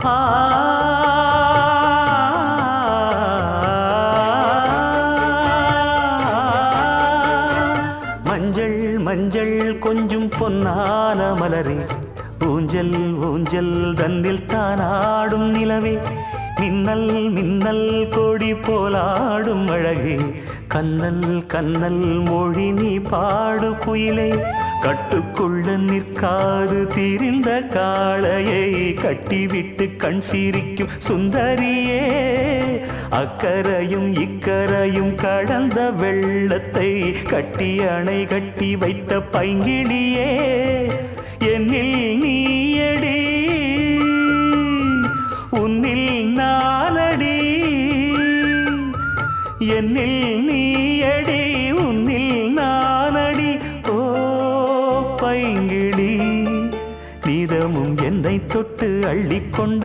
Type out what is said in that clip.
ஆ மஞ்சள் மஞ்சள் கொஞ்சம் பொன்னான மலரே, ஊஞ்சல் ஊஞ்சல் தன்னில் தானாடும் நிலவே, மின்னல் மின்னல் கொடி போலாடும் அழகே, கண்ணல் கண்ணல் மொழி நீ பாடு குயிலே, கட்டுக்குள்ள நிற்காது திரிந்த காளையை கட்டிவிட்டு கண் சிரிக்கும் சுந்தரியே, அக்கரையும் இக்கரையும் கடந்த வெள்ளத்தை கட்டி அணை கட்டி வைத்த பைங்கிளியே, என்னில் நீயடி உன்னில் நானடி, என்னில் நீயடி உன்னில் நானடி. ஓ பைங்கிளி, நீதமும் என்னை தொட்டு அள்ளிக்கொண்டு